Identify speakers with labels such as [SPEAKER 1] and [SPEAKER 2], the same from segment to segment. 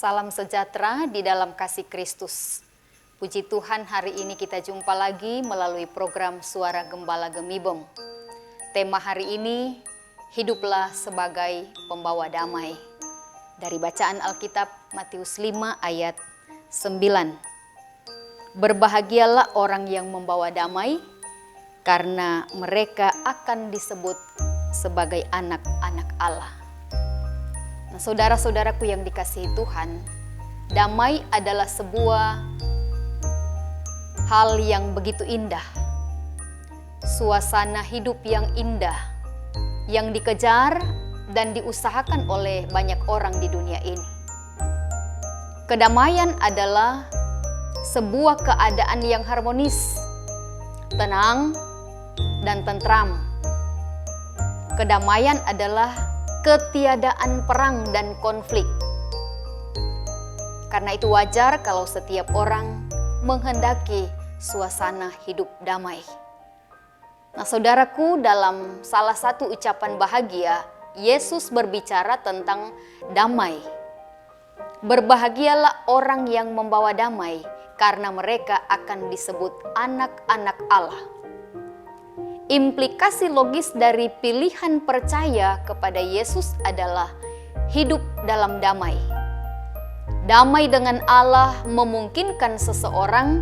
[SPEAKER 1] Salam sejahtera di dalam kasih Kristus. Puji Tuhan, hari ini kita jumpa lagi melalui program Suara Gembala Gemibong. Tema hari ini, hiduplah sebagai pembawa damai. Dari bacaan Alkitab Matius 5 ayat 9. Berbahagialah orang yang membawa damai, karena mereka akan disebut sebagai anak-anak Allah. Nah, saudara-saudaraku yang dikasihi Tuhan, damai adalah sebuah hal yang begitu indah. Suasana hidup yang indah, yang dikejar dan diusahakan oleh banyak orang di dunia ini. Kedamaian adalah sebuah keadaan yang harmonis, tenang, dan tentram. Kedamaian adalah ketiadaan perang dan konflik. Karena itu wajar kalau setiap orang menghendaki suasana hidup damai. Nah, saudaraku, dalam salah satu ucapan bahagia, Yesus berbicara tentang damai. Berbahagialah orang yang membawa damai, karena mereka akan disebut anak-anak Allah. Implikasi logis dari pilihan percaya kepada Yesus adalah hidup dalam damai. Damai dengan Allah memungkinkan seseorang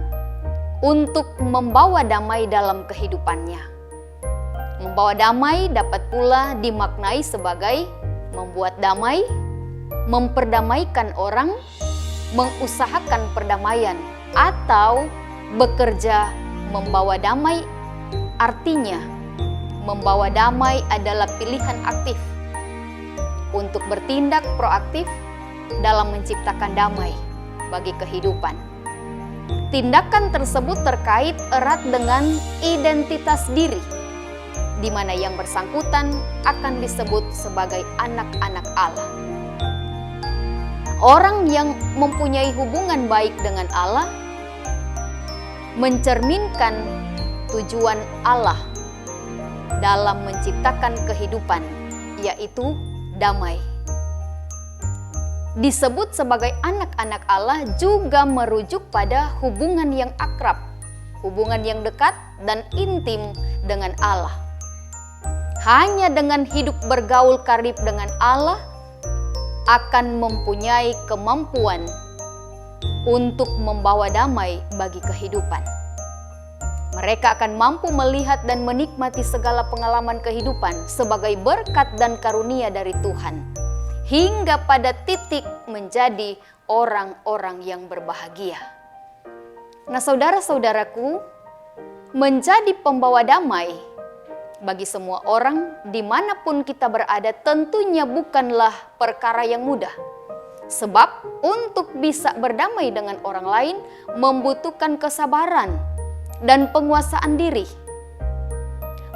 [SPEAKER 1] untuk membawa damai dalam kehidupannya. Membawa damai dapat pula dimaknai sebagai membuat damai, memperdamaikan orang, mengusahakan perdamaian, atau bekerja membawa damai. Artinya, membawa damai adalah pilihan aktif untuk bertindak proaktif dalam menciptakan damai bagi kehidupan. Tindakan tersebut terkait erat dengan identitas diri, di mana yang bersangkutan akan disebut sebagai anak-anak Allah. Orang yang mempunyai hubungan baik dengan Allah mencerminkan tujuan Allah dalam menciptakan kehidupan, yaitu damai. Disebut sebagai anak-anak Allah juga merujuk pada hubungan yang akrab, hubungan yang dekat dan intim dengan Allah. Hanya dengan hidup bergaul karib dengan Allah akan mempunyai kemampuan untuk membawa damai bagi kehidupan. Mereka akan mampu melihat dan menikmati segala pengalaman kehidupan sebagai berkat dan karunia dari Tuhan, hingga pada titik menjadi orang-orang yang berbahagia. Nah, saudara-saudaraku, menjadi pembawa damai bagi semua orang dimanapun kita berada tentunya bukanlah perkara yang mudah. Sebab untuk bisa berdamai dengan orang lain membutuhkan kesabaran dan penguasaan diri.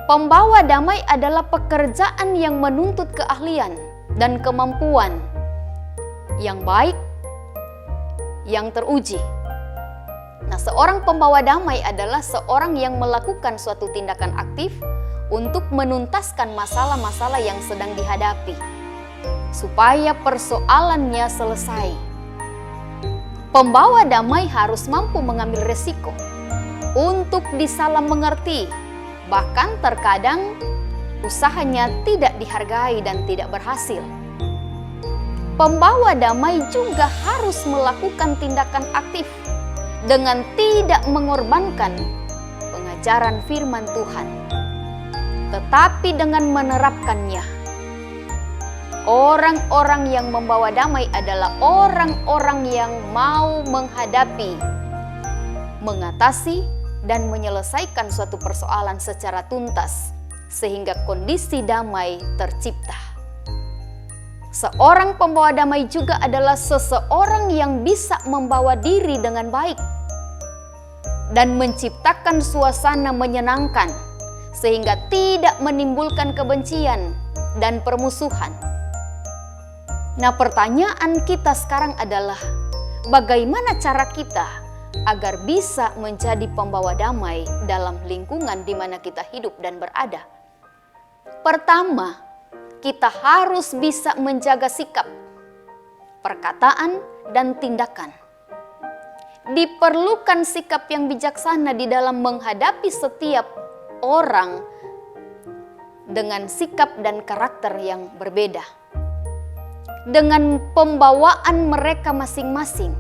[SPEAKER 1] Pembawa damai adalah pekerjaan yang menuntut keahlian dan kemampuan yang baik, yang teruji. Nah, seorang pembawa damai adalah seorang yang melakukan suatu tindakan aktif untuk menuntaskan masalah-masalah yang sedang dihadapi, supaya persoalannya selesai. Pembawa damai harus mampu mengambil resiko untuk disalah mengerti, bahkan terkadang usahanya tidak dihargai dan tidak berhasil. Pembawa damai juga harus melakukan tindakan aktif dengan tidak mengorbankan pengajaran firman Tuhan, tetapi dengan menerapkannya. Orang-orang yang membawa damai adalah orang-orang yang mau menghadapi, mengatasi, dan menyelesaikan suatu persoalan secara tuntas, sehingga kondisi damai tercipta. Seorang pembawa damai juga adalah seseorang yang bisa membawa diri dengan baik dan menciptakan suasana menyenangkan, sehingga tidak menimbulkan kebencian dan permusuhan. Nah, pertanyaan kita sekarang adalah, bagaimana cara kita agar bisa menjadi pembawa damai dalam lingkungan di mana kita hidup dan berada? Pertama, kita harus bisa menjaga sikap. perkataan, dan tindakan. Diperlukan sikap yang bijaksana di dalam menghadapi setiap orang dengan sikap dan karakter yang berbeda, dengan pembawaan mereka masing-masing.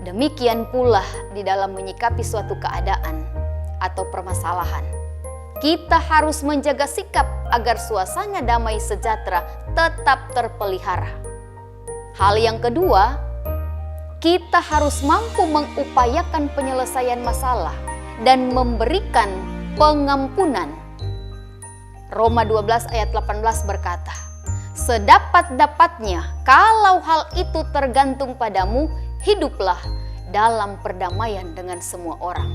[SPEAKER 1] Demikian pula di dalam menyikapi suatu keadaan atau permasalahan. Kita harus menjaga sikap agar suasana damai sejahtera tetap terpelihara. Hal yang kedua, kita harus mampu mengupayakan penyelesaian masalah dan memberikan pengampunan. Roma 12 ayat 18 berkata, "Sedapat-dapatnya kalau hal itu tergantung padamu, hiduplah dalam perdamaian dengan semua orang."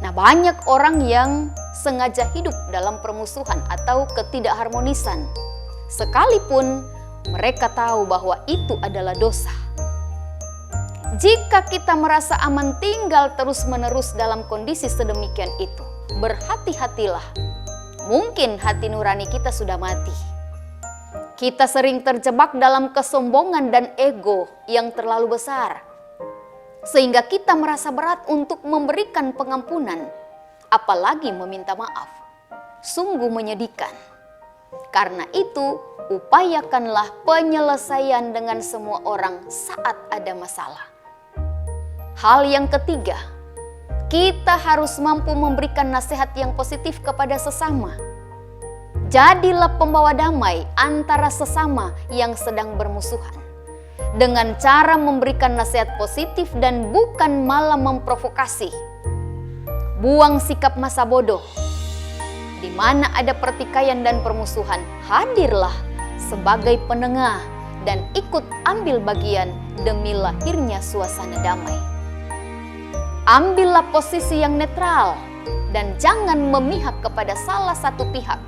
[SPEAKER 1] Nah, banyak orang yang sengaja hidup dalam permusuhan atau ketidakharmonisan, sekalipun mereka tahu bahwa itu adalah dosa. Jika kita merasa aman tinggal terus-menerus dalam kondisi sedemikian itu, berhati-hatilah. Mungkin hati nurani kita sudah mati. Kita sering terjebak dalam kesombongan dan ego yang terlalu besar, sehingga kita merasa berat untuk memberikan pengampunan, apalagi meminta maaf. Sungguh menyedihkan. Karena itu, upayakanlah penyelesaian dengan semua orang saat ada masalah. Hal yang ketiga, kita harus mampu memberikan nasihat yang positif kepada sesama. Jadilah pembawa damai antara sesama yang sedang bermusuhan, dengan cara memberikan nasihat positif dan bukan malah memprovokasi. Buang sikap masa bodoh. Di mana ada pertikaian dan permusuhan, hadirlah sebagai penengah dan ikut ambil bagian demi lahirnya suasana damai. Ambillah posisi yang netral dan jangan memihak kepada salah satu pihak.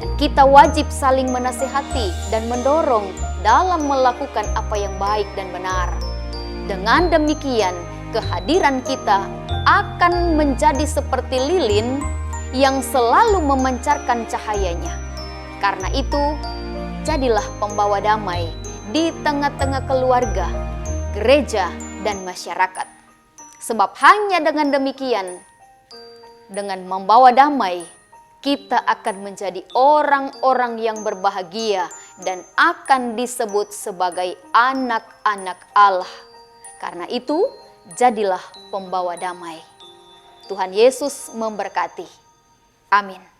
[SPEAKER 1] Dan kita wajib saling menasihati dan mendorong dalam melakukan apa yang baik dan benar. Dengan demikian, kehadiran kita akan menjadi seperti lilin yang selalu memancarkan cahayanya. Karena itu, jadilah pembawa damai di tengah-tengah keluarga, gereja, dan masyarakat. Sebab hanya dengan demikian, dengan membawa damai, kita akan menjadi orang-orang yang berbahagia dan akan disebut sebagai anak-anak Allah. Karena itu, jadilah pembawa damai. Tuhan Yesus memberkati. Amin.